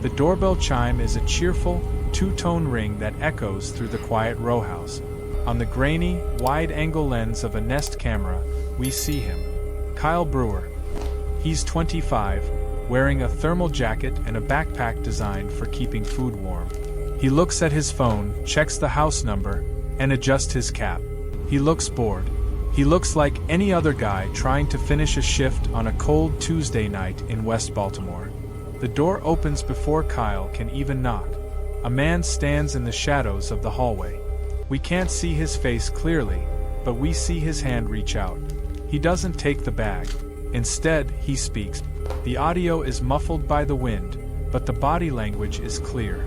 The doorbell chime is a cheerful, two-tone ring that echoes through the quiet rowhouse. On the grainy, wide-angle lens of a Nest camera, we see him. Kyle Brewer. He's 25, wearing a thermal jacket and a backpack designed for keeping food warm. He looks at his phone, checks the house number, and adjusts his cap. He looks bored. He looks like any other guy trying to finish a shift on a cold Tuesday night in West Baltimore. The door opens before Kyle can even knock. A man stands in the shadows of the hallway. We can't see his face clearly, but we see his hand reach out. He doesn't take the bag. Instead, he speaks. The audio is muffled by the wind, but the body language is clear.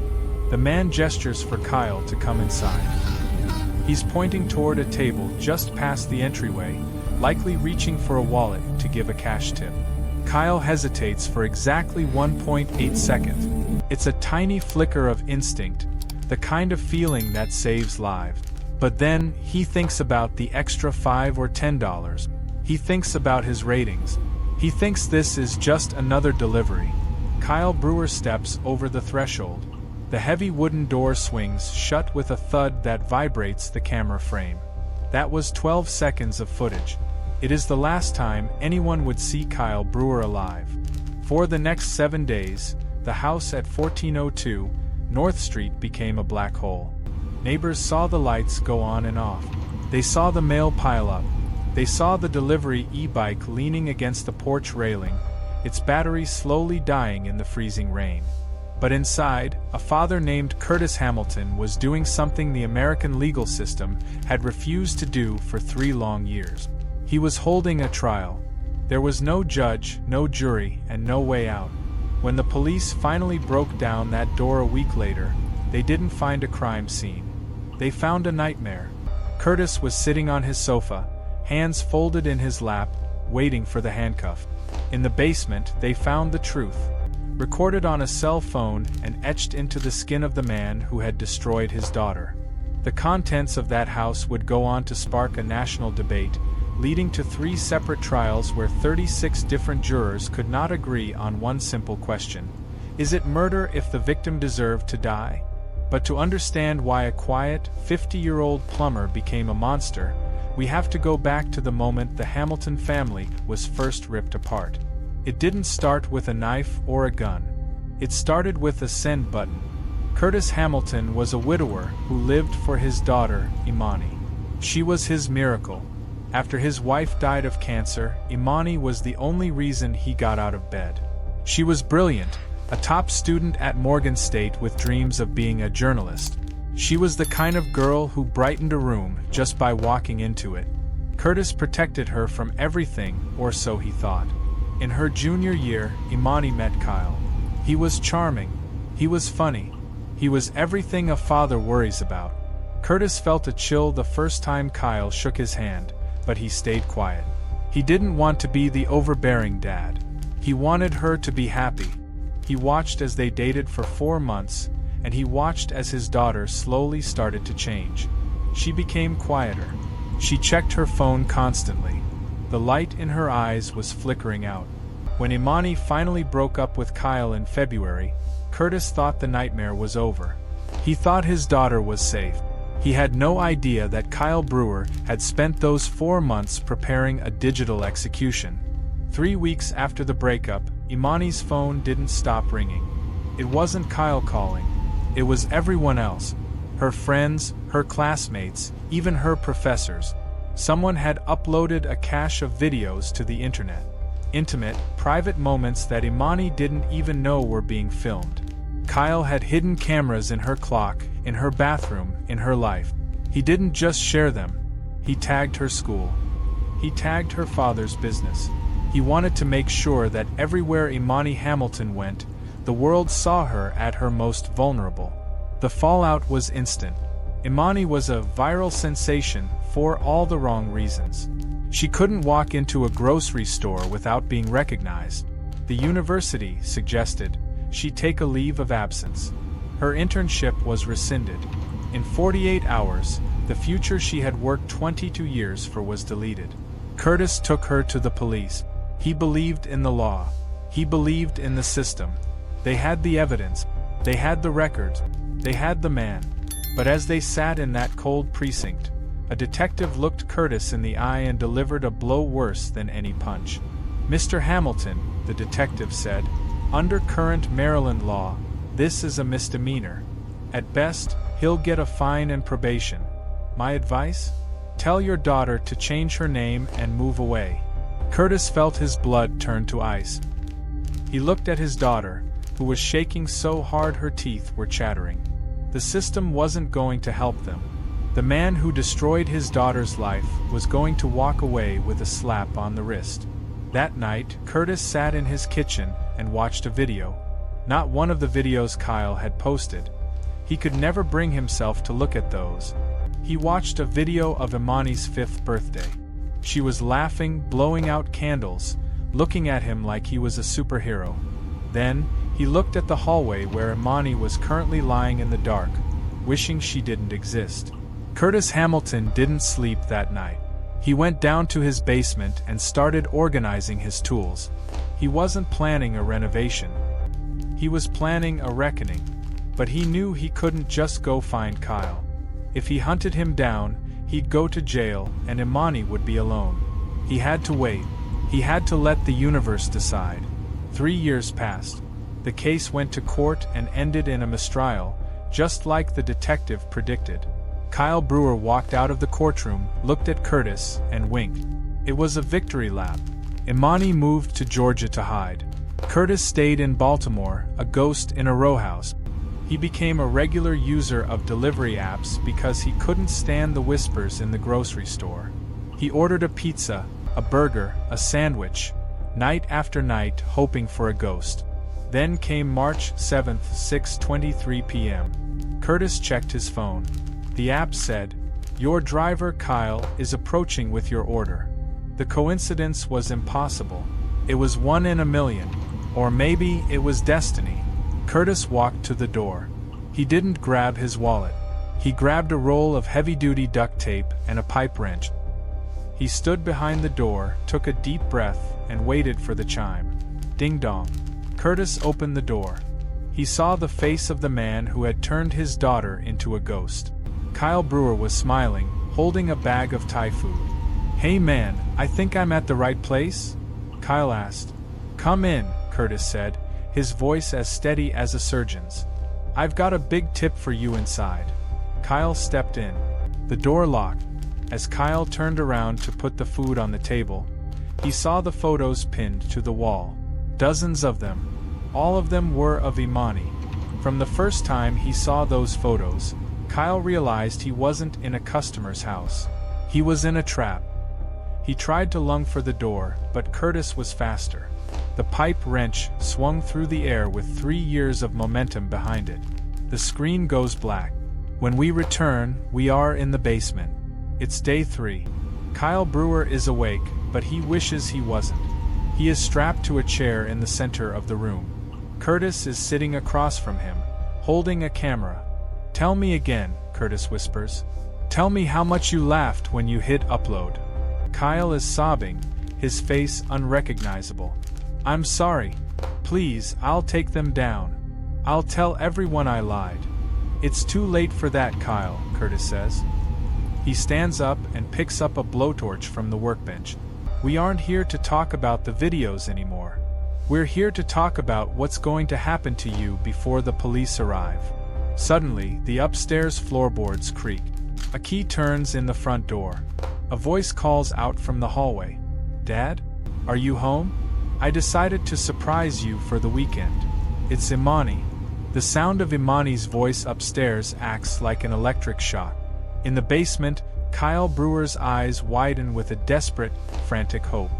The man gestures for Kyle to come inside. He's pointing toward a table just past the entryway, likely reaching for a wallet to give a cash tip. Kyle hesitates for exactly 1.8 seconds. It's a tiny flicker of instinct, the kind of feeling that saves lives. But then, he thinks about the extra $5 or $10. He thinks about his ratings. He thinks this is just another delivery. Kyle Brewer steps over the threshold. The heavy wooden door swings shut with a thud that vibrates the camera frame. That was 12 seconds of footage. It is the last time anyone would see Kyle Brewer alive. For the next 7 days, the house at 1402 North Street became a black hole. Neighbors saw the lights go on and off. They saw the mail pile up. They saw the delivery e-bike leaning against the porch railing, its battery slowly dying in the freezing rain. But inside, a father named Curtis Hamilton was doing something the American legal system had refused to do for 3 long years. He was holding a trial. There was no judge, no jury, and no way out. When the police finally broke down that door a week later, they didn't find a crime scene. They found a nightmare. Curtis was sitting on his sofa, hands folded in his lap, waiting for the handcuff. In the basement, they found the truth, recorded on a cell phone and etched into the skin of the man who had destroyed his daughter. The contents of that house would go on to spark a national debate, leading to 3 separate trials where 36 different jurors could not agree on one simple question: is it murder if the victim deserved to die? But to understand why a quiet, 50-year-old plumber became a monster, we have to go back to the moment the Hamilton family was first ripped apart. It didn't start with a knife or a gun. It started with a send button. Curtis Hamilton was a widower who lived for his daughter, Imani. She was his miracle. After his wife died of cancer, Imani was the only reason he got out of bed. She was brilliant, a top student at Morgan State with dreams of being a journalist. She was the kind of girl who brightened a room just by walking into it. Curtis protected her from everything, or so he thought. In her junior year, Imani met Kyle. He was charming. He was funny. He was everything a father worries about. Curtis felt a chill the first time Kyle shook his hand, but he stayed quiet. He didn't want to be the overbearing dad. He wanted her to be happy. He watched as they dated for 4 months, and he watched as his daughter slowly started to change. She became quieter. She checked her phone constantly. The light in her eyes was flickering out. When Imani finally broke up with Kyle in February, Curtis thought the nightmare was over. He thought his daughter was safe. He had no idea that Kyle Brewer had spent those 4 months preparing a digital execution. 3 weeks after the breakup, Imani's phone didn't stop ringing. It wasn't Kyle calling. It was everyone else. Her friends, her classmates, even her professors. Someone had uploaded a cache of videos to the internet. Intimate, private moments that Imani didn't even know were being filmed. Kyle had hidden cameras in her clock, in her bathroom, in her life. He didn't just share them. He tagged her school. He tagged her father's business. He wanted to make sure that everywhere Imani Hamilton went, the world saw her at her most vulnerable. The fallout was instant. Imani was a viral sensation for all the wrong reasons. She couldn't walk into a grocery store without being recognized. The university suggested she take a leave of absence. Her internship was rescinded. In 48 hours, the future she had worked 22 years for was deleted. Curtis took her to the police. He believed in the law. He believed in the system. They had the evidence, they had the records, they had the man. But as they sat in that cold precinct, a detective looked Curtis in the eye and delivered a blow worse than any punch. "Mr. Hamilton," the detective said, "under current Maryland law, this is a misdemeanor. At best, he'll get a fine and probation. My advice? Tell your daughter to change her name and move away." Curtis felt his blood turn to ice. He looked at his daughter, who was shaking so hard her teeth were chattering. The system wasn't going to help them. The man who destroyed his daughter's life was going to walk away with a slap on the wrist. That night, Curtis sat in his kitchen and watched a video. Not one of the videos Kyle had posted. He could never bring himself to look at those. He watched a video of Imani's 5th birthday. She was laughing, blowing out candles, looking at him like he was a superhero. Then, he looked at the hallway where Imani was currently lying in the dark, wishing she didn't exist. Curtis Hamilton didn't sleep that night. He went down to his basement and started organizing his tools. He wasn't planning a renovation. He was planning a reckoning. But he knew he couldn't just go find Kyle. If he hunted him down, he'd go to jail and Imani would be alone. He had to wait. He had to let the universe decide. 3 years passed. The case went to court and ended in a mistrial, just like the detective predicted. Kyle Brewer walked out of the courtroom, looked at Curtis, and winked. It was a victory lap. Imani moved to Georgia to hide. Curtis stayed in Baltimore, a ghost in a rowhouse. He became a regular user of delivery apps because he couldn't stand the whispers in the grocery store. He ordered a pizza, a burger, a sandwich, night after night, hoping for a ghost. Then came March 7th, 6:23 p.m. Curtis checked his phone. The app said, "Your driver Kyle is approaching with your order." The coincidence was impossible. It was 1 in a million. Or maybe it was destiny. Curtis walked to the door. He didn't grab his wallet. He grabbed a roll of heavy-duty duct tape and a pipe wrench. He stood behind the door, took a deep breath, and waited for the chime. Ding-dong. Curtis opened the door. He saw the face of the man who had turned his daughter into a ghost. Kyle Brewer was smiling, holding a bag of Thai food. "Hey man, I think I'm at the right place?" Kyle asked. "Come in," Curtis said, his voice as steady as a surgeon's. "I've got a big tip for you inside." Kyle stepped in. The door locked. As Kyle turned around to put the food on the table, he saw the photos pinned to the wall. Dozens of them. All of them were of Imani. From the first time he saw those photos, Kyle realized he wasn't in a customer's house. He was in a trap. He tried to lung for the door, but Curtis was faster. The pipe wrench swung through the air with 3 years of momentum behind it. The screen goes black. When we return, we are in the basement. It's day 3. Kyle Brewer is awake, but he wishes he wasn't. He is strapped to a chair in the center of the room. Curtis is sitting across from him, holding a camera. "Tell me again," Curtis whispers. "Tell me how much you laughed when you hit upload." Kyle is sobbing, his face unrecognizable. "I'm sorry. Please, I'll take them down. I'll tell everyone I lied." "It's too late for that, Kyle," Curtis says. He stands up and picks up a blowtorch from the workbench. "We aren't here to talk about the videos anymore. We're here to talk about what's going to happen to you before the police arrive." Suddenly, the upstairs floorboards creak. A key turns in the front door. A voice calls out from the hallway. "Dad? Are you home? I decided to surprise you for the weekend." It's Imani. The sound of Imani's voice upstairs acts like an electric shock. In the basement, Kyle Brewer's eyes widen with a desperate, frantic hope.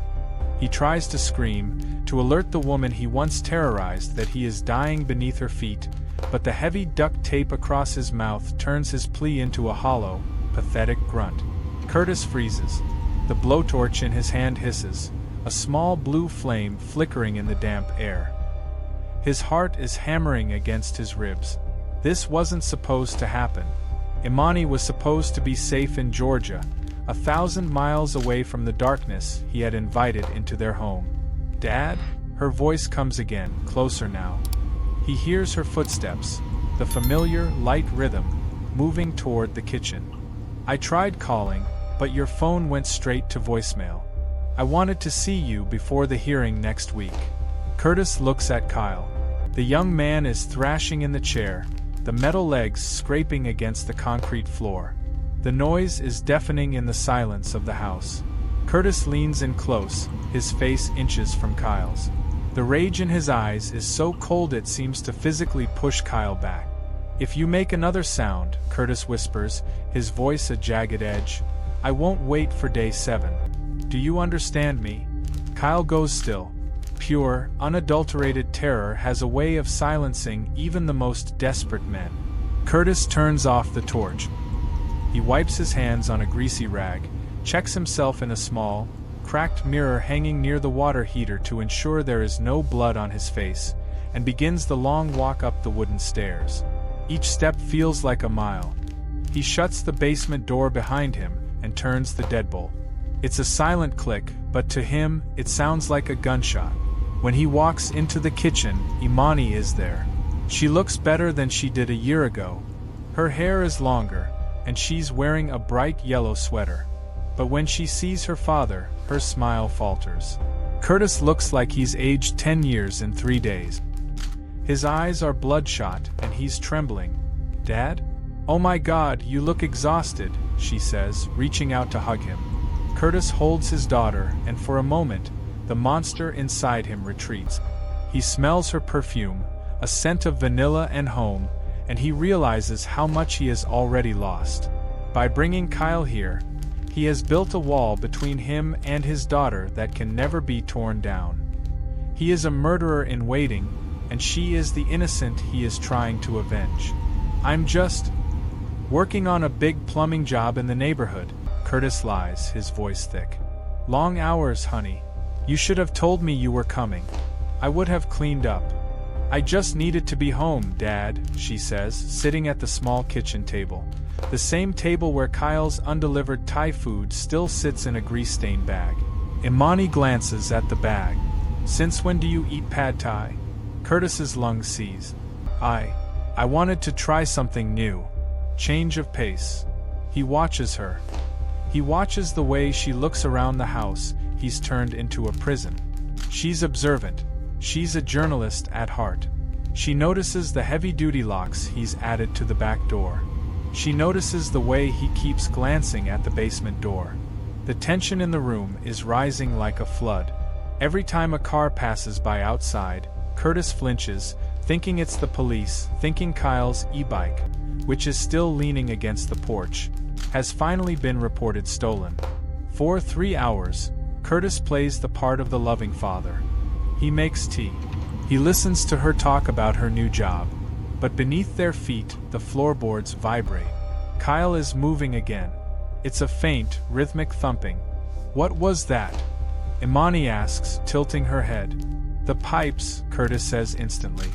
He tries to scream, to alert the woman he once terrorized that he is dying beneath her feet, but the heavy duct tape across his mouth turns his plea into a hollow, pathetic grunt. Curtis freezes. The blowtorch in his hand hisses, a small blue flame flickering in the damp air. His heart is hammering against his ribs. This wasn't supposed to happen. Imani was supposed to be safe in Georgia, 1,000 miles away from the darkness he had invited into their home. "Dad?" Her voice comes again, closer now. He hears her footsteps, the familiar, light rhythm, moving toward the kitchen. I tried calling, but your phone went straight to voicemail. I wanted to see you before the hearing next week. Curtis looks at Kyle. The young man is thrashing in the chair, the metal legs scraping against the concrete floor. The noise is deafening in the silence of the house. Curtis leans in close, his face inches from Kyle's. The rage in his eyes is so cold it seems to physically push Kyle back. If you make another sound, Curtis whispers, his voice a jagged edge, I won't wait for day 7. Do you understand me? Kyle goes still. Pure, unadulterated terror has a way of silencing even the most desperate men. Curtis turns off the torch. He wipes his hands on a greasy rag, checks himself in a small, cracked mirror hanging near the water heater to ensure there is no blood on his face, and begins the long walk up the wooden stairs. Each step feels like a mile. He shuts the basement door behind him and turns the deadbolt. It's a silent click, but to him, it sounds like a gunshot. When he walks into the kitchen, Imani is there. She looks better than she did a year ago. Her hair is longer, and she's wearing a bright yellow sweater. But when she sees her father, her smile falters. Curtis looks like he's aged 10 years in 3 days. His eyes are bloodshot, and he's trembling. Dad? Oh my God, you look exhausted, she says, reaching out to hug him. Curtis holds his daughter, and for a moment, the monster inside him retreats. He smells her perfume, a scent of vanilla and home, and he realizes how much he has already lost. By bringing Kyle here, he has built a wall between him and his daughter that can never be torn down. He is a murderer in waiting, and she is the innocent he is trying to avenge. I'm just working on a big plumbing job in the neighborhood, Curtis lies, his voice thick. Long hours, honey. You should have told me you were coming. I would have cleaned up. I just needed to be home, Dad, she says, sitting at the small kitchen table. The same table where Kyle's undelivered Thai food still sits in a grease-stained bag. Imani glances at the bag. Since when do you eat pad thai? Curtis's lungs seize. I wanted to try something new. Change of pace. He watches her. He watches the way she looks around the house he's turned into a prison. She's observant. She's a journalist at heart. She notices the heavy-duty locks he's added to the back door. She notices the way he keeps glancing at the basement door. The tension in the room is rising like a flood. Every time a car passes by outside, Curtis flinches, thinking it's the police, thinking Kyle's e-bike, which is still leaning against the porch, has finally been reported stolen. For 3 hours, Curtis plays the part of the loving father. He makes tea. He listens to her talk about her new job. But beneath their feet, the floorboards vibrate. Kyle is moving again. It's a faint, rhythmic thumping. What was that? Imani asks, tilting her head. The pipes, Curtis says instantly.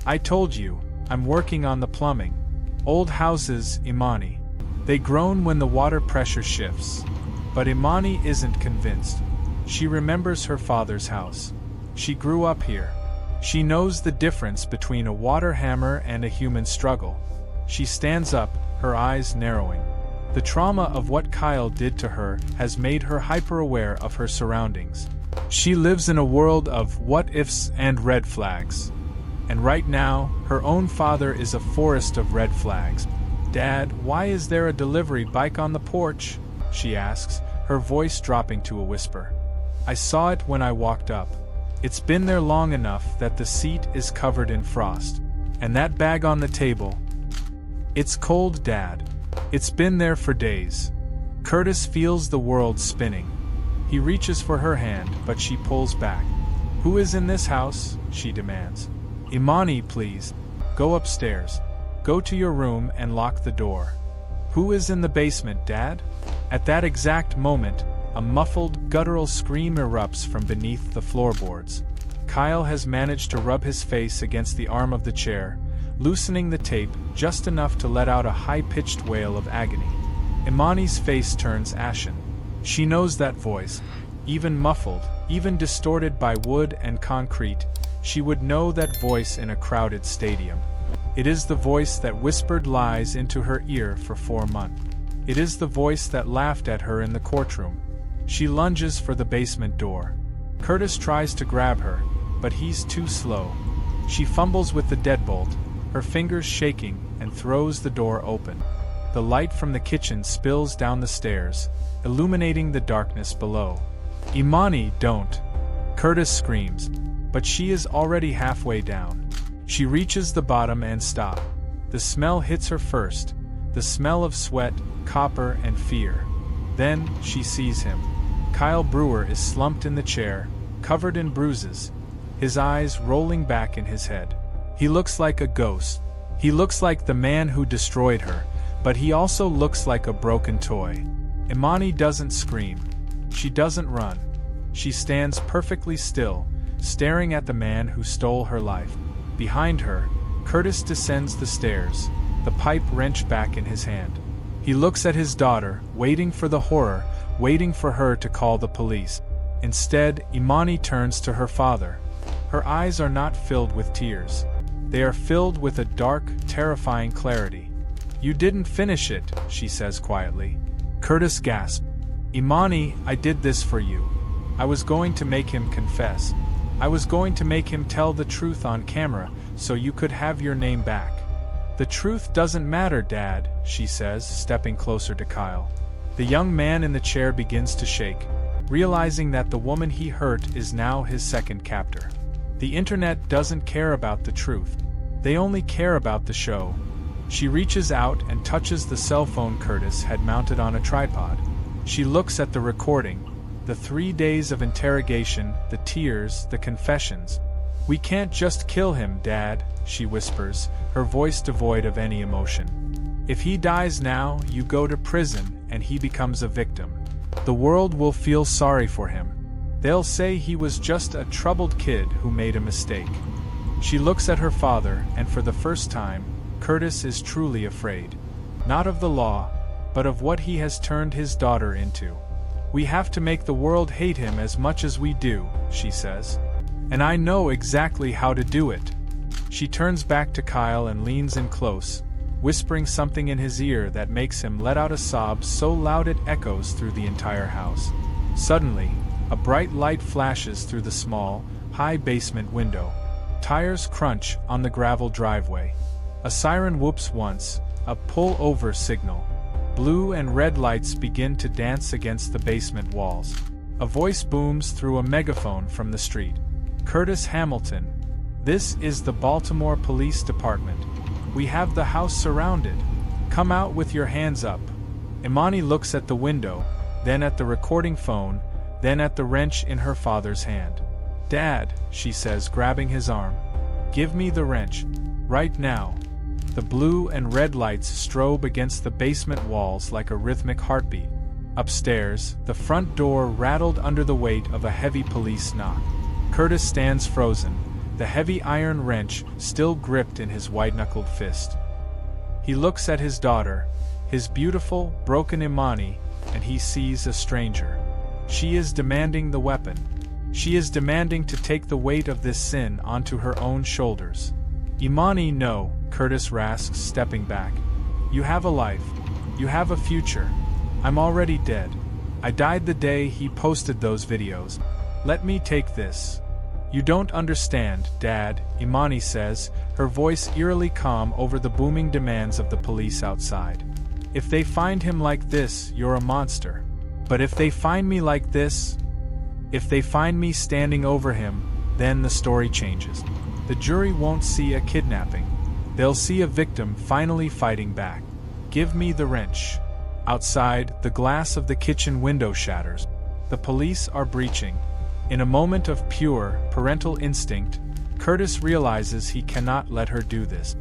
I told you, I'm working on the plumbing. Old houses, Imani. They groan when the water pressure shifts. But Imani isn't convinced. She remembers her father's house. She grew up here. She knows the difference between a water hammer and a human struggle. She stands up, her eyes narrowing. The trauma of what Kyle did to her has made her hyper-aware of her surroundings. She lives in a world of what-ifs and red flags. And right now, her own father is a forest of red flags. Dad, why is there a delivery bike on the porch? She asks, her voice dropping to a whisper. I saw it when I walked up. It's been there long enough that the seat is covered in frost. And that bag on the table. It's cold, Dad. It's been there for days. Curtis feels the world spinning. He reaches for her hand, but she pulls back. Who is in this house? She demands. Imani, please. Go upstairs. Go to your room and lock the door. Who is in the basement, Dad? At that exact moment, a muffled, guttural scream erupts from beneath the floorboards. Kyle has managed to rub his face against the arm of the chair, loosening the tape just enough to let out a high-pitched wail of agony. Imani's face turns ashen. She knows that voice. Even muffled, even distorted by wood and concrete, she would know that voice in a crowded stadium. It is the voice that whispered lies into her ear for 4 months. It is the voice that laughed at her in the courtroom. She lunges for the basement door. Curtis tries to grab her, but he's too slow. She fumbles with the deadbolt, her fingers shaking, and throws the door open. The light from the kitchen spills down the stairs, illuminating the darkness below. "Imani, don't!" Curtis screams, but she is already halfway down. She reaches the bottom and stops. The smell hits her first, the smell of sweat, copper, and fear. Then, she sees him. Kyle Brewer is slumped in the chair, covered in bruises, his eyes rolling back in his head. He looks like a ghost. He looks like the man who destroyed her, but he also looks like a broken toy. Imani doesn't scream. She doesn't run. She stands perfectly still, staring at the man who stole her life. Behind her, Curtis descends the stairs, the pipe wrenched back in his hand. He looks at his daughter, waiting for the horror, waiting for her to call the police. Instead, Imani turns to her father. Her eyes are not filled with tears. They are filled with a dark, terrifying clarity. "You didn't finish it," she says quietly. Curtis gasps. "Imani, I did this for you. I was going to make him confess. I was going to make him tell the truth on camera so you could have your name back." "The truth doesn't matter, Dad," she says, stepping closer to Kyle. The young man in the chair begins to shake, realizing that the woman he hurt is now his second captor. The internet doesn't care about the truth. They only care about the show. She reaches out and touches the cell phone Curtis had mounted on a tripod. She looks at the recording, the 3 days of interrogation, the tears, the confessions. "We can't just kill him, Dad," she whispers, her voice devoid of any emotion. "If he dies now, you go to prison, and he becomes a victim. The world will feel sorry for him. They'll say he was just a troubled kid who made a mistake." She looks at her father, and for the first time, Curtis is truly afraid. Not of the law, but of what he has turned his daughter into. "We have to make the world hate him as much as we do," she says. "And I know exactly how to do it." She turns back to Kyle and leans in close, whispering something in his ear that makes him let out a sob so loud it echoes through the entire house. Suddenly, a bright light flashes through the small, high basement window. Tires crunch on the gravel driveway. A siren whoops once, a pull-over signal. Blue and red lights begin to dance against the basement walls. A voice booms through a megaphone from the street. "Curtis Hamilton. This is the Baltimore Police Department. We have the house surrounded. Come out with your hands up." Imani looks at the window, then at the recording phone, then at the wrench in her father's hand. "Dad," she says, grabbing his arm. "Give me the wrench. Right now." The blue and red lights strobe against the basement walls like a rhythmic heartbeat. Upstairs, the front door rattled under the weight of a heavy police knock. Curtis stands frozen, the heavy iron wrench still gripped in his white-knuckled fist. He looks at his daughter, his beautiful, broken Imani, and he sees a stranger. She is demanding the weapon. She is demanding to take the weight of this sin onto her own shoulders. "Imani, no," Curtis rasps, stepping back. "You have a life. You have a future. I'm already dead. I died the day he posted those videos. Let me take this." "You don't understand, Dad," Imani says, her voice eerily calm over the booming demands of the police outside. "If they find him like this, you're a monster. But if they find me like this, if they find me standing over him, then the story changes. The jury won't see a kidnapping. They'll see a victim finally fighting back. Give me the wrench." Outside, the glass of the kitchen window shatters. The police are breaching. In a moment of pure, parental instinct, Curtis realizes he cannot let her do this.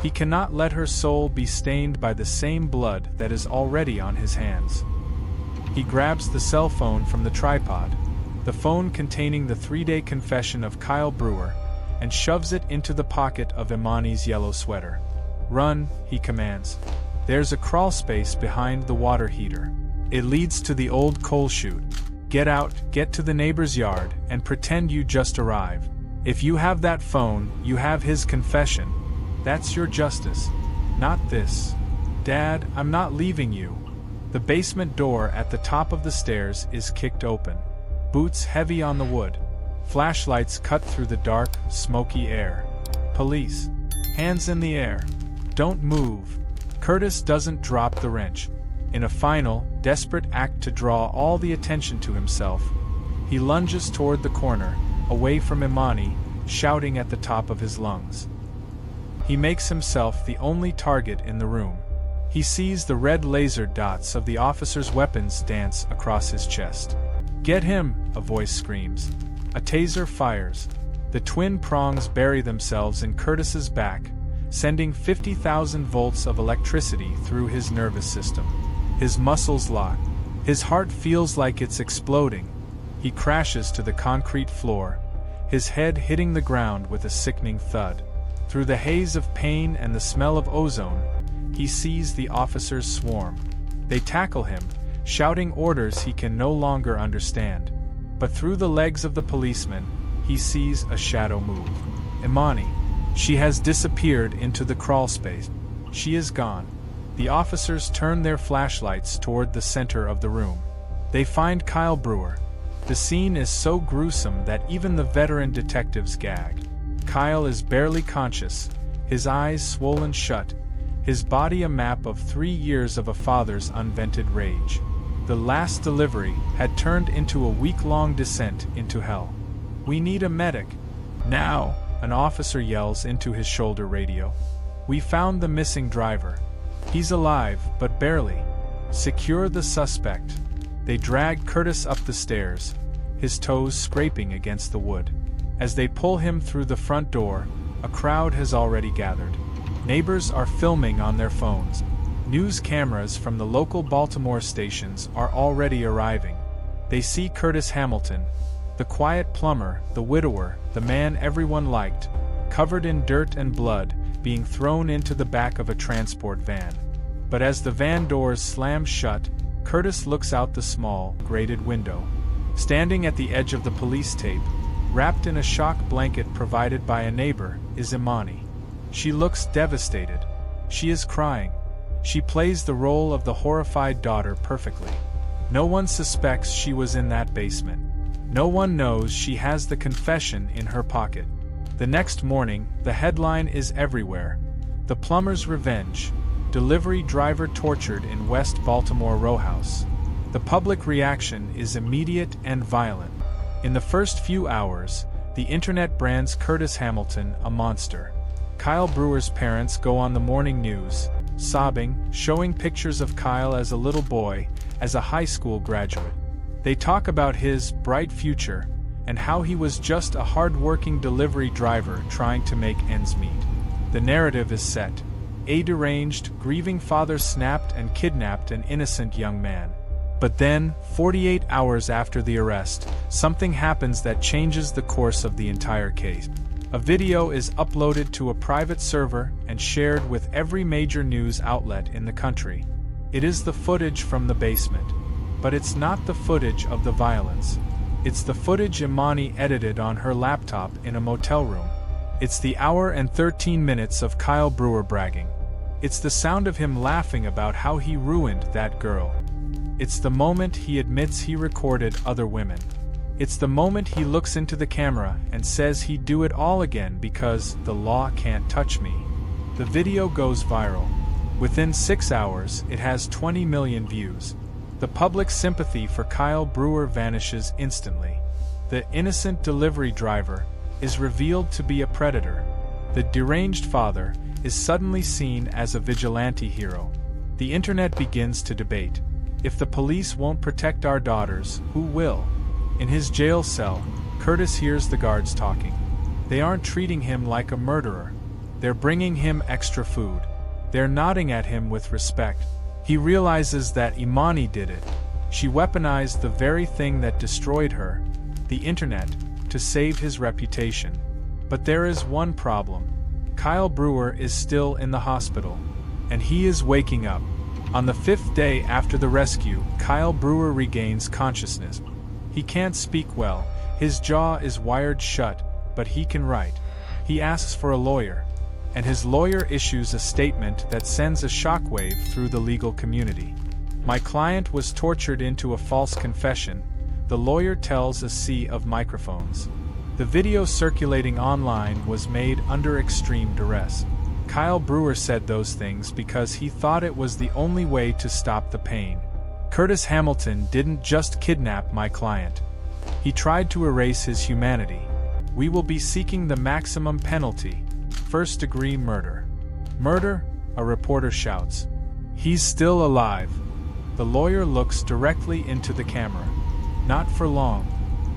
He cannot let her soul be stained by the same blood that is already on his hands. He grabs the cell phone from the tripod, the phone containing the 3-day confession of Kyle Brewer, and shoves it into the pocket of Imani's yellow sweater. "Run," he commands. There's a crawl space behind the water heater. It leads to the old coal chute. Get out, get to the neighbor's yard, and pretend you just arrived. If you have that phone, you have his confession. That's your justice. Not this. Dad, I'm not leaving you. The basement door at the top of the stairs is kicked open. Boots heavy on the wood. Flashlights cut through the dark, smoky air. Police. Hands in the air. Don't move. Curtis doesn't drop the wrench. In a final, desperate act to draw all the attention to himself, he lunges toward the corner, away from Imani, shouting at the top of his lungs. He makes himself the only target in the room. He sees the red laser dots of the officer's weapons dance across his chest. "Get him!" a voice screams. A taser fires. The twin prongs bury themselves in Curtis's back, sending 50,000 volts of electricity through his nervous system. His muscles lock. His heart feels like it's exploding. He crashes to the concrete floor, his head hitting the ground with a sickening thud. Through the haze of pain and the smell of ozone, he sees the officers swarm. They tackle him, shouting orders he can no longer understand. But through the legs of the policeman, he sees a shadow move. Imani. She has disappeared into the crawl space. She is gone. The officers turn their flashlights toward the center of the room. They find Kyle Brewer. The scene is so gruesome that even the veteran detectives gag. Kyle is barely conscious, his eyes swollen shut, his body a map of 3 years of a father's unvented rage. The last delivery had turned into a week-long descent into hell. "We need a medic. Now!" an officer yells into his shoulder radio. "We found the missing driver. He's alive, but barely. Secure the suspect." They drag Curtis up the stairs, his toes scraping against the wood. As they pull him through the front door, a crowd has already gathered. Neighbors are filming on their phones. News cameras from the local Baltimore stations are already arriving. They see Curtis Hamilton, the quiet plumber, the widower, the man everyone liked, covered in dirt and blood, being thrown into the back of a transport van. But as the van doors slam shut, Curtis looks out the small, grated window. Standing at the edge of the police tape, wrapped in a shock blanket provided by a neighbor, is Imani. She looks devastated. She is crying. She plays the role of the horrified daughter perfectly. No one suspects she was in that basement. No one knows she has the confession in her pocket. The next morning, the headline is everywhere. The plumber's revenge. Delivery driver tortured in West Baltimore rowhouse. The public reaction is immediate and violent. In the first few hours, the internet brands Curtis Hamilton a monster. Kyle Brewer's parents go on the morning news, sobbing, showing pictures of Kyle as a little boy, as a high school graduate. They talk about his bright future, and how he was just a hard-working delivery driver trying to make ends meet. The narrative is set. A deranged, grieving father snapped and kidnapped an innocent young man. But then, 48 hours after the arrest, something happens that changes the course of the entire case. A video is uploaded to a private server and shared with every major news outlet in the country. It is the footage from the basement. But it's not the footage of the violence. It's the footage Imani edited on her laptop in a motel room. It's the hour and 13 minutes of Kyle Brewer bragging. It's the sound of him laughing about how he ruined that girl. It's the moment he admits he recorded other women. It's the moment he looks into the camera and says he'd do it all again because the law can't touch me. The video goes viral. Within 6 hours, it has 20 million views. The public's sympathy for Kyle Brewer vanishes instantly. The innocent delivery driver is revealed to be a predator. The deranged father is suddenly seen as a vigilante hero. The internet begins to debate. If the police won't protect our daughters, who will? In his jail cell, Curtis hears the guards talking. They aren't treating him like a murderer. They're bringing him extra food. They're nodding at him with respect. He realizes that Imani did it. She weaponized the very thing that destroyed her, the internet, to save his reputation. But there is one problem. Kyle Brewer is still in the hospital, and he is waking up. On the 5th day after the rescue, Kyle Brewer regains consciousness. He can't speak well, his jaw is wired shut, but he can write. He asks for a lawyer, and his lawyer issues a statement that sends a shockwave through the legal community. My client was tortured into a false confession, the lawyer tells a sea of microphones. The video circulating online was made under extreme duress. Kyle Brewer said those things because he thought it was the only way to stop the pain. Curtis Hamilton didn't just kidnap my client. He tried to erase his humanity. We will be seeking the maximum penalty, first-degree murder. Murder? A reporter shouts. He's still alive. The lawyer looks directly into the camera. Not for long.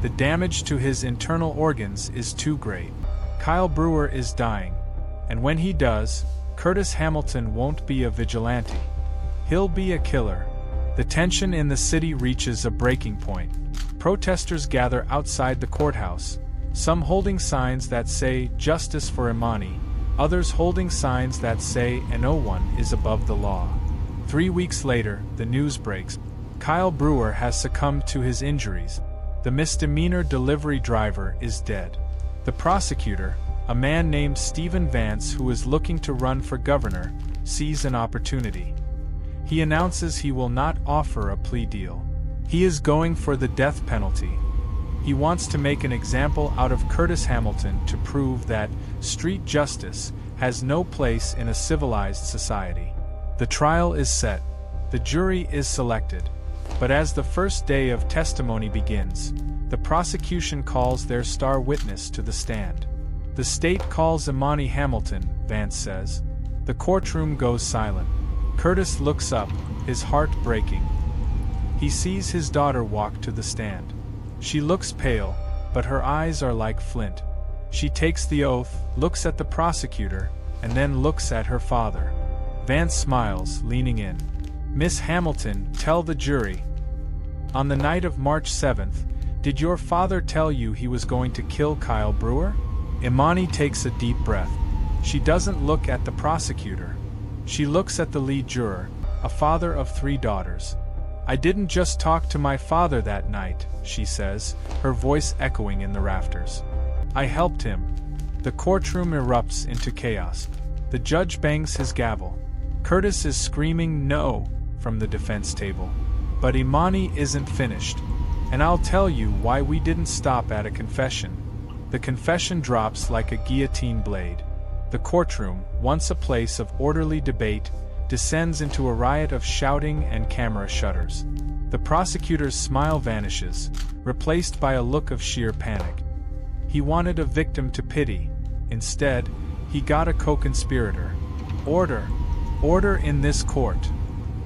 The damage to his internal organs is too great. Kyle Brewer is dying. And when he does, Curtis Hamilton won't be a vigilante. He'll be a killer. The tension in the city reaches a breaking point. Protesters gather outside the courthouse, some holding signs that say "Justice for Imani," others holding signs that say "No one is above the law." 3 weeks later, the news breaks. Kyle Brewer has succumbed to his injuries. The misdemeanor delivery driver is dead. The prosecutor, a man named Stephen Vance who is looking to run for governor, sees an opportunity. He announces he will not offer a plea deal. He is going for the death penalty. He wants to make an example out of Curtis Hamilton to prove that street justice has no place in a civilized society. The trial is set. The jury is selected. But as the first day of testimony begins, the prosecution calls their star witness to the stand. The state calls Imani Hamilton, Vance says. The courtroom goes silent. Curtis looks up, his heart breaking. He sees his daughter walk to the stand. She looks pale, but her eyes are like flint. She takes the oath, looks at the prosecutor, and then looks at her father. Vance smiles, leaning in. Miss Hamilton, tell the jury. On the night of March 7th, did your father tell you he was going to kill Kyle Brewer? Imani takes a deep breath. She doesn't look at the prosecutor. She looks at the lead juror, a father of 3 daughters. I didn't just talk to my father that night, she says, her voice echoing in the rafters. I helped him. The courtroom erupts into chaos. The judge bangs his gavel. Curtis is screaming no from the defense table. But Imani isn't finished. And I'll tell you why we didn't stop at a confession. The confession drops like a guillotine blade. The courtroom, once a place of orderly debate, descends into a riot of shouting and camera shutters. The prosecutor's smile vanishes, replaced by a look of sheer panic. He wanted a victim to pity. Instead, he got a co-conspirator. Order! Order in this court!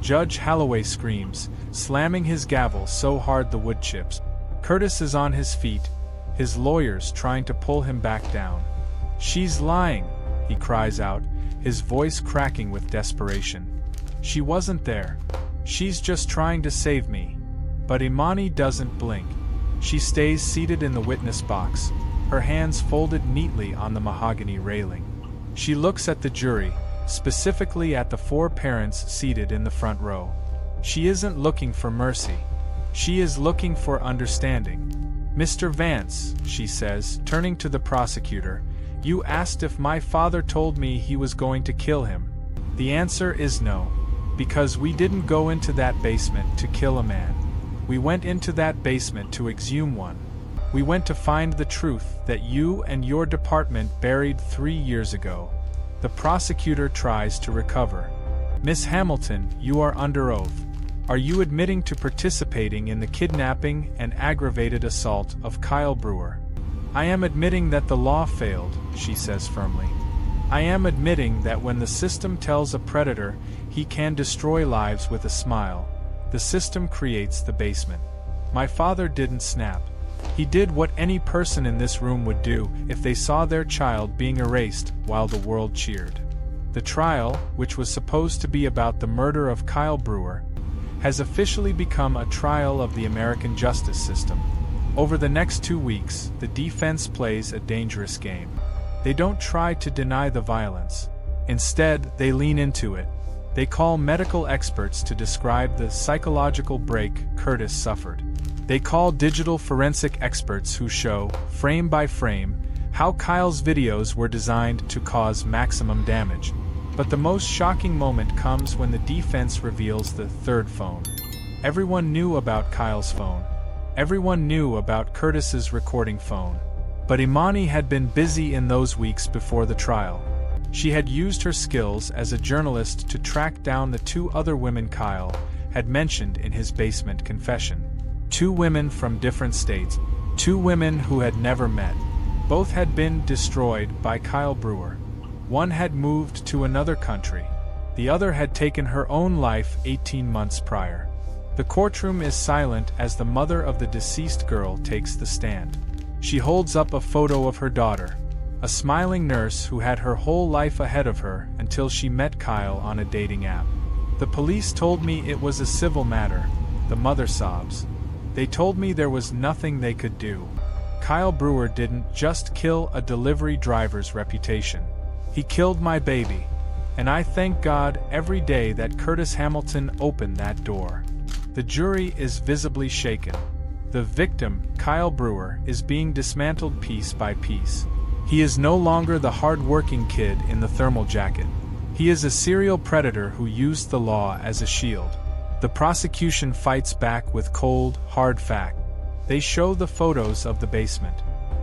Judge Holloway screams, slamming his gavel so hard the wood chips. Curtis is on his feet, his lawyers trying to pull him back down. She's lying, he cries out, his voice cracking with desperation. She wasn't there. She's just trying to save me. But Imani doesn't blink. She stays seated in the witness box, her hands folded neatly on the mahogany railing. She looks at the jury, specifically at the 4 parents seated in the front row. She isn't looking for mercy. She is looking for understanding. Mr. Vance, she says, turning to the prosecutor, you asked if my father told me he was going to kill him. The answer is no. Because we didn't go into that basement to kill a man. We went into that basement to exhume one. We went to find the truth that you and your department buried 3 years ago. The prosecutor tries to recover. Miss Hamilton, you are under oath. Are you admitting to participating in the kidnapping and aggravated assault of Kyle Brewer? I am admitting that the law failed, she says firmly. I am admitting that when the system tells a predator he can destroy lives with a smile, the system creates the basement. My father didn't snap. He did what any person in this room would do if they saw their child being erased while the world cheered. The trial, which was supposed to be about the murder of Kyle Brewer, has officially become a trial of the American justice system. Over the next 2 weeks, the defense plays a dangerous game. They don't try to deny the violence. Instead, they lean into it. They call medical experts to describe the psychological break Curtis suffered. They call digital forensic experts who show, frame by frame, How Kyle's videos were designed to cause maximum damage. But the most shocking moment comes when the defense reveals the third phone. Everyone knew about Kyle's phone. Everyone knew about Curtis's recording phone. But Imani had been busy in those weeks before the trial. She had used her skills as a journalist to track down the 2 other women Kyle had mentioned in his basement confession. 2 women from different states, 2 women who had never met. Both had been destroyed by Kyle Brewer. One had moved to another country. The other had taken her own life 18 months prior. The courtroom is silent as the mother of the deceased girl takes the stand. She holds up a photo of her daughter, a smiling nurse who had her whole life ahead of her until she met Kyle on a dating app. The police told me it was a civil matter, the mother sobs. They told me there was nothing they could do. Kyle Brewer didn't just kill a delivery driver's reputation. He killed my baby. And I thank God every day that Curtis Hamilton opened that door. The jury is visibly shaken. The victim, Kyle Brewer, is being dismantled piece by piece. He is no longer the hard-working kid in the thermal jacket. He is a serial predator who used the law as a shield. The prosecution fights back with cold, hard fact. They show the photos of the basement.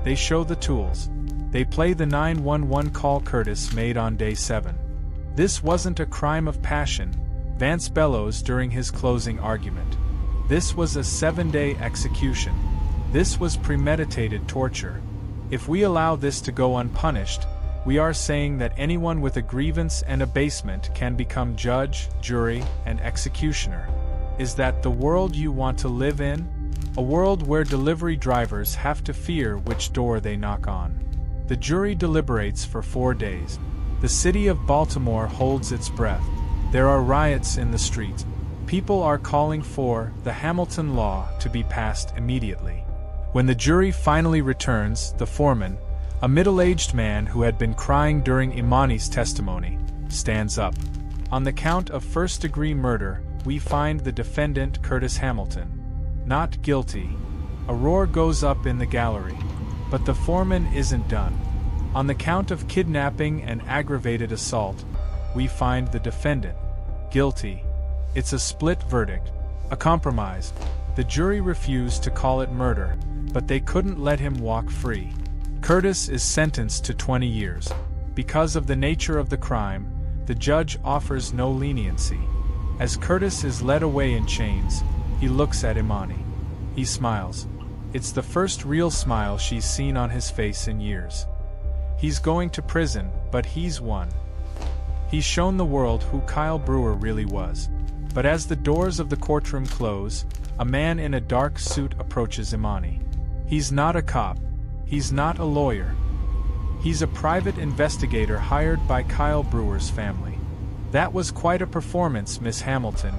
They show the tools. They play the 911 call Curtis made on day 7. This wasn't a crime of passion, Vance bellows during his closing argument. This was a 7-day execution. This was premeditated torture. If we allow this to go unpunished, we are saying that anyone with a grievance and a basement can become judge, jury, and executioner. Is that the world you want to live in? A world where delivery drivers have to fear which door they knock on. The jury deliberates for 4 days. The city of Baltimore holds its breath. There are riots in the streets. People are calling for the Hamilton Law to be passed immediately. When the jury finally returns, the foreman, a middle-aged man who had been crying during Imani's testimony, stands up. On the count of first-degree murder, we find the defendant Curtis Hamilton. Not guilty. A roar goes up in the gallery. But the foreman isn't done. On the count of kidnapping and aggravated assault, we find the defendant guilty. It's a split verdict, a compromise. The jury refused to call it murder, but they couldn't let him walk free. Curtis is sentenced to 20 years. Because of the nature of the crime, the judge offers no leniency. As Curtis is led away in chains, he looks at Imani. He smiles. It's the first real smile she's seen on his face in years. He's going to prison, but he's won. He's shown the world who Kyle Brewer really was. But as the doors of the courtroom close, a man in a dark suit approaches Imani. He's not a cop. He's not a lawyer. He's a private investigator hired by Kyle Brewer's family. That was quite a performance, Miss Hamilton,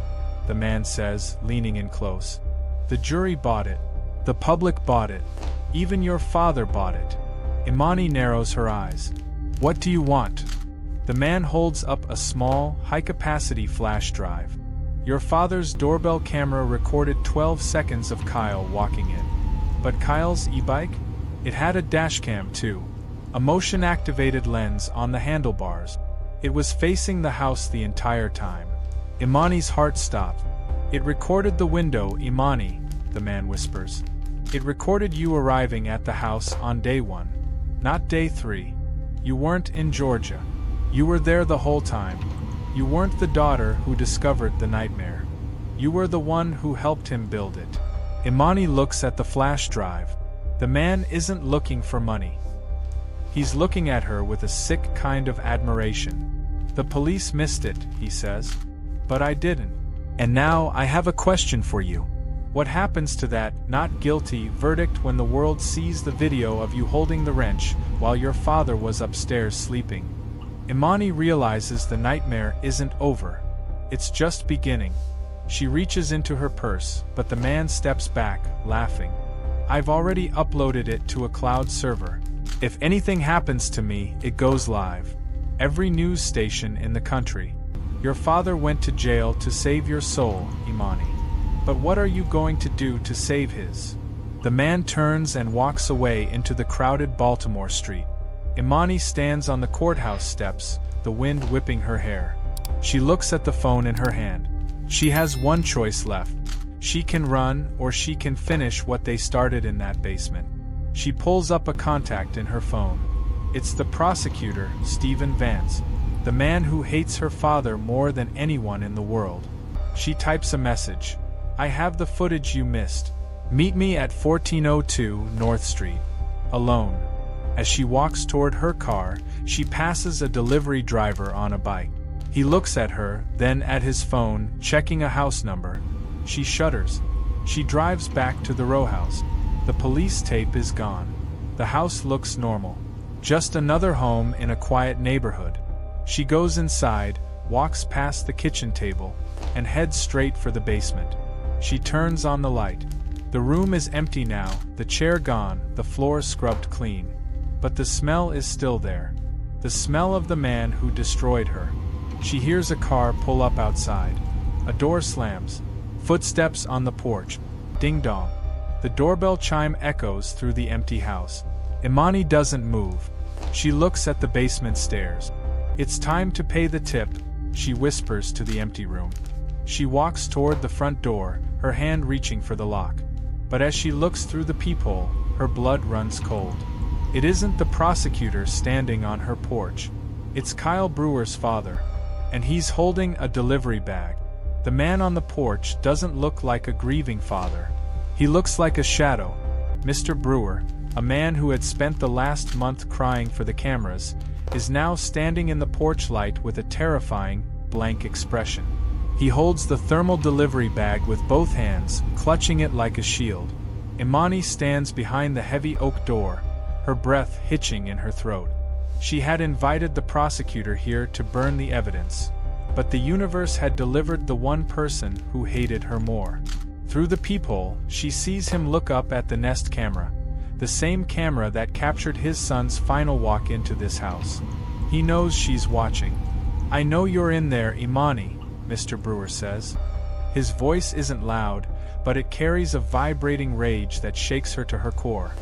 the man says, leaning in close. The jury bought it. The public bought it. Even your father bought it. Imani narrows her eyes. What do you want? The man holds up a small, high-capacity flash drive. Your father's doorbell camera recorded 12 seconds of Kyle walking in. But Kyle's e-bike? It had a dashcam too. A motion-activated lens on the handlebars. It was facing the house the entire time. Imani's heart stopped. It recorded the window, Imani, the man whispers. It recorded you arriving at the house on day 1, not day 3. You weren't in Georgia. You were there the whole time. You weren't the daughter who discovered the nightmare. You were the one who helped him build it. Imani looks at the flash drive. The man isn't looking for money. He's looking at her with a sick kind of admiration. The police missed it, he says. But I didn't. And now I have a question for you. What happens to that not guilty verdict when the world sees the video of you holding the wrench while your father was upstairs sleeping? Imani realizes the nightmare isn't over. It's just beginning. She reaches into her purse, but the man steps back, laughing. I've already uploaded it to a cloud server. If anything happens to me, it goes live. Every news station in the country. Your father went to jail to save your soul, Imani. But what are you going to do to save his? The man turns and walks away into the crowded Baltimore street. Imani stands on the courthouse steps, the wind whipping her hair. She looks at the phone in her hand. She has one choice left. She can run, or she can finish what they started in that basement. She pulls up a contact in her phone. It's the prosecutor, Stephen Vance, the man who hates her father more than anyone in the world. She types a message. I have the footage you missed. Meet me at 1402 North Street. Alone. As she walks toward her car, she passes a delivery driver on a bike. He looks at her, then at his phone, checking a house number. She shudders. She drives back to the rowhouse. The police tape is gone. The house looks normal. Just another home in a quiet neighborhood. She goes inside, walks past the kitchen table, and heads straight for the basement. She turns on the light. The room is empty now, the chair gone, the floor scrubbed clean. But the smell is still there. The smell of the man who destroyed her. She hears a car pull up outside. A door slams. Footsteps on the porch. Ding dong. The doorbell chime echoes through the empty house. Imani doesn't move. She looks at the basement stairs. It's time to pay the tip, she whispers to the empty room. She walks toward the front door, her hand reaching for the lock. But as she looks through the peephole, her blood runs cold. It isn't the prosecutor standing on her porch. It's Kyle Brewer's father. And he's holding a delivery bag. The man on the porch doesn't look like a grieving father. He looks like a shadow. Mr. Brewer, a man who had spent the last month crying for the cameras, is now standing in the porch light with a terrifying, blank expression. He holds the thermal delivery bag with both hands, clutching it like a shield. Imani stands behind the heavy oak door, her breath hitching in her throat. She had invited the prosecutor here to burn the evidence. But the universe had delivered the one person who hated her more. Through the peephole, she sees him look up at the Nest camera, the same camera that captured his son's final walk into this house. He knows she's watching. I know you're in there, Imani, Mr. Brewer says. His voice isn't loud, but it carries a vibrating rage that shakes her to her core.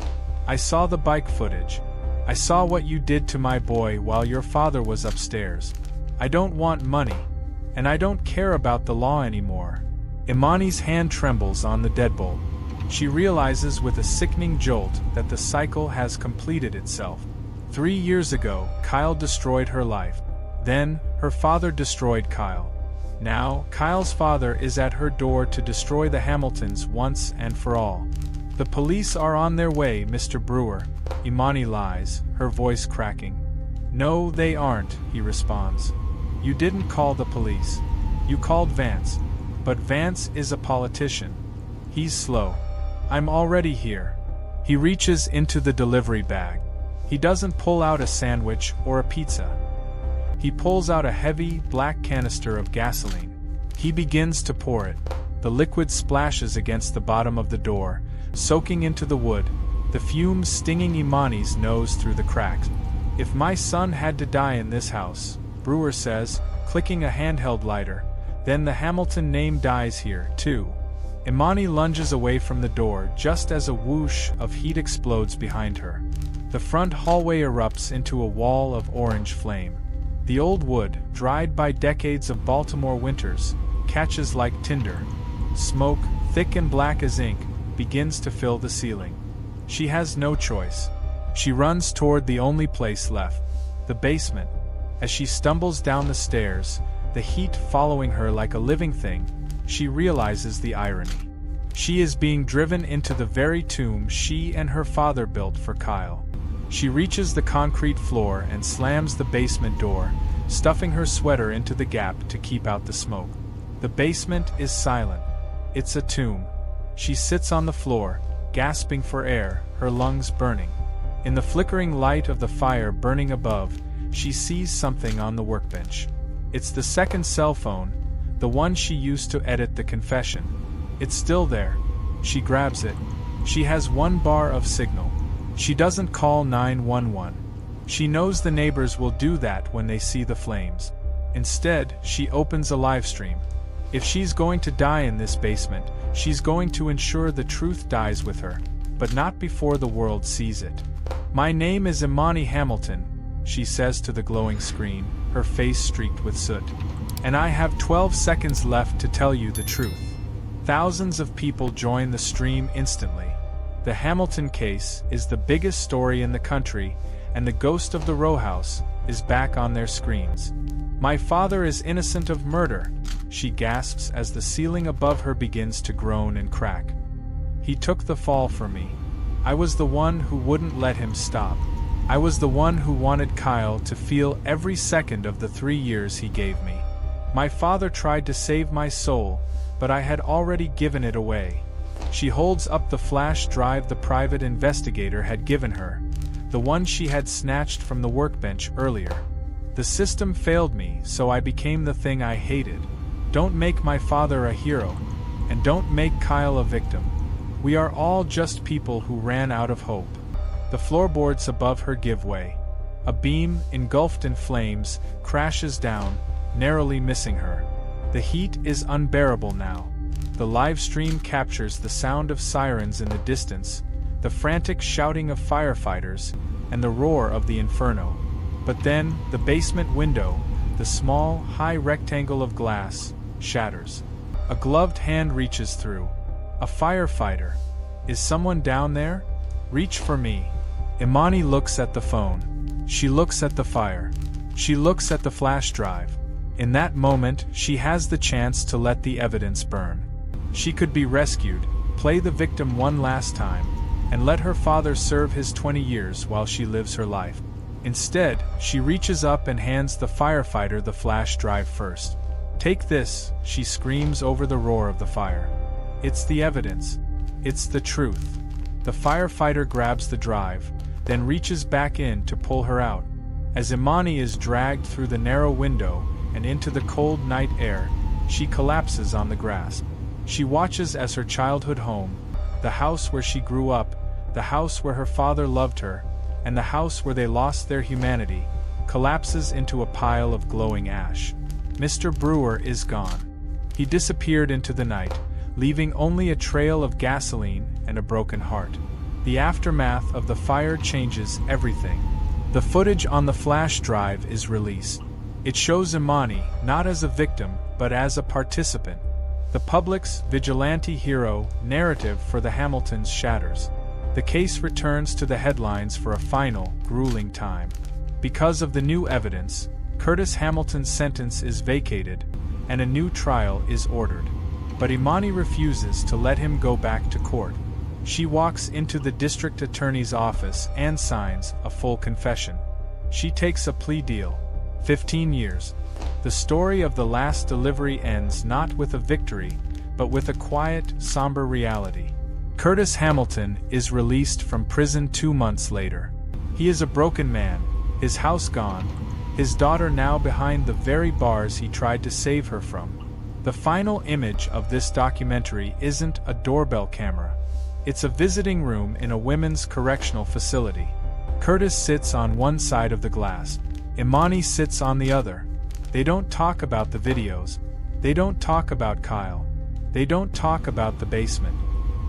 I saw the bike footage. I saw what you did to my boy while your father was upstairs. I don't want money, and I don't care about the law anymore. Imani's hand trembles on the deadbolt. She realizes with a sickening jolt that the cycle has completed itself. 3 years ago, Kyle destroyed her life. Then, her father destroyed Kyle. Now, Kyle's father is at her door to destroy the Hamiltons once and for all. The police are on their way, Mr. Brewer. Imani lies, her voice cracking. No, they aren't, he responds. You didn't call the police. You called Vance. But Vance is a politician. He's slow. I'm already here. He reaches into the delivery bag. He doesn't pull out a sandwich or a pizza. He pulls out a heavy, black canister of gasoline. He begins to pour it. The liquid splashes against the bottom of the door, soaking into the wood, the fumes stinging Imani's nose through the cracks. If my son had to die in this house, Brewer says, clicking a handheld lighter, then the Hamilton name dies here, too. Imani lunges away from the door just as a whoosh of heat explodes behind her. The front hallway erupts into a wall of orange flame. The old wood, dried by decades of Baltimore winters, catches like tinder. Smoke, thick and black as ink, begins to fill the ceiling. She has no choice. She runs toward the only place left, the basement. As she stumbles down the stairs, the heat following her like a living thing, she realizes the irony. She is being driven into the very tomb she and her father built for Kyle. She reaches the concrete floor and slams the basement door, stuffing her sweater into the gap to keep out the smoke. The basement is silent. It's a tomb. She sits on the floor, gasping for air, her lungs burning. In the flickering light of the fire burning above, she sees something on the workbench. It's the second cell phone, the one she used to edit the confession. It's still there. She grabs it. She has one bar of signal. She doesn't call 911. She knows the neighbors will do that when they see the flames. Instead, she opens a live stream. If she's going to die in this basement, she's going to ensure the truth dies with her. but not before the world sees it. "My name is Imani Hamilton," she says to the glowing screen, her face streaked with soot. "And I have 12 seconds left to tell you the truth." Thousands of people join the stream instantly. The Hamilton case is the biggest story in the country, and the ghost of the rowhouse is back on their screens. "My father is innocent of murder," she gasps as the ceiling above her begins to groan and crack. "He took the fall for me. I was the one who wouldn't let him stop. I was the one who wanted Kyle to feel every second of the 3 years he gave me. My father tried to save my soul, but I had already given it away." She holds up the flash drive the private investigator had given her, the one she had snatched from the workbench earlier. "The system failed me, so I became the thing I hated. Don't make my father a hero, and don't make Kyle a victim. We are all just people who ran out of hope." The floorboards above her give way. A beam, engulfed in flames, crashes down, narrowly missing her. The heat is unbearable now. The live stream captures the sound of sirens in the distance, the frantic shouting of firefighters, and the roar of the inferno. But then, the basement window, the small, high rectangle of glass, shatters. A gloved hand reaches through. A firefighter. "Is someone down there? Reach for me." Imani looks at the phone. She looks at the fire. She looks at the flash drive. In that moment, she has the chance to let the evidence burn. She could be rescued, play the victim one last time, and let her father serve his 20 years while she lives her life. Instead, she reaches up and hands the firefighter the flash drive first. "Take this," she screams over the roar of the fire. "It's the evidence. It's the truth." The firefighter grabs the drive, then reaches back in to pull her out. As Imani is dragged through the narrow window and into the cold night air, she collapses on the grass. She watches as her childhood home, the house where she grew up, the house where her father loved her, and the house where they lost their humanity, collapses into a pile of glowing ash. Mr. Brewer is gone. He disappeared into the night, leaving only a trail of gasoline and a broken heart. The aftermath of the fire changes everything. The footage on the flash drive is released. It shows Imani not as a victim, but as a participant. The public's vigilante hero narrative for the Hamiltons shatters. The case returns to the headlines for a final, grueling time. Because of the new evidence, Curtis Hamilton's sentence is vacated, and a new trial is ordered. But Imani refuses to let him go back to court. She walks into the district attorney's office and signs a full confession. She takes a plea deal. 15 years. The story of the last delivery ends not with a victory, but with a quiet, somber reality. Curtis Hamilton is released from prison 2 months later. He is a broken man, his house gone, his daughter now behind the very bars he tried to save her from. The final image of this documentary isn't a doorbell camera. It's a visiting room in a women's correctional facility. Curtis sits on one side of the glass. Imani sits on the other. They don't talk about the videos. They don't talk about Kyle. They don't talk about the basement.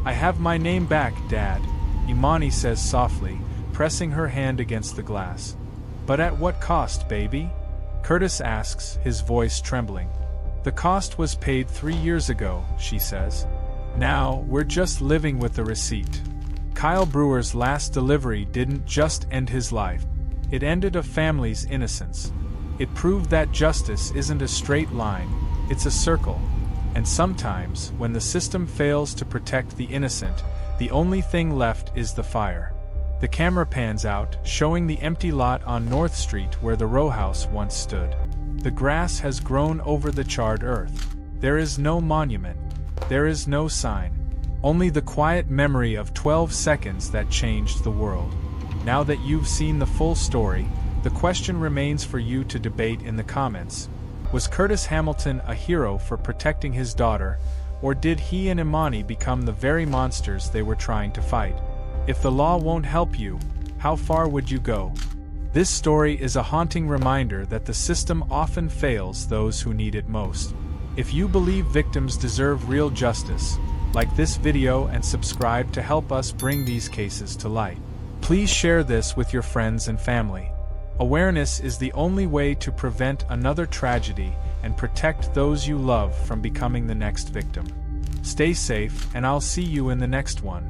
"I have my name back, Dad," Imani says softly, pressing her hand against the glass. "But at what cost, baby?" Curtis asks, his voice trembling. "The cost was paid 3 years ago," she says. "Now, we're just living with the receipt." Kyle Brewer's last delivery didn't just end his life. It ended a family's innocence. It proved that justice isn't a straight line, it's a circle. And sometimes, when the system fails to protect the innocent, the only thing left is the fire. The camera pans out, showing the empty lot on North Street where the rowhouse once stood. The grass has grown over the charred earth. There is no monument. There is no sign. Only the quiet memory of 12 seconds that changed the world. Now that you've seen the full story, the question remains for you to debate in the comments. Was Curtis Hamilton a hero for protecting his daughter, or did he and Imani become the very monsters they were trying to fight? If the law won't help you, how far would you go? This story is a haunting reminder that the system often fails those who need it most. If you believe victims deserve real justice, like this video and subscribe to help us bring these cases to light. Please share this with your friends and family. Awareness is the only way to prevent another tragedy and protect those you love from becoming the next victim. Stay safe, and I'll see you in the next one.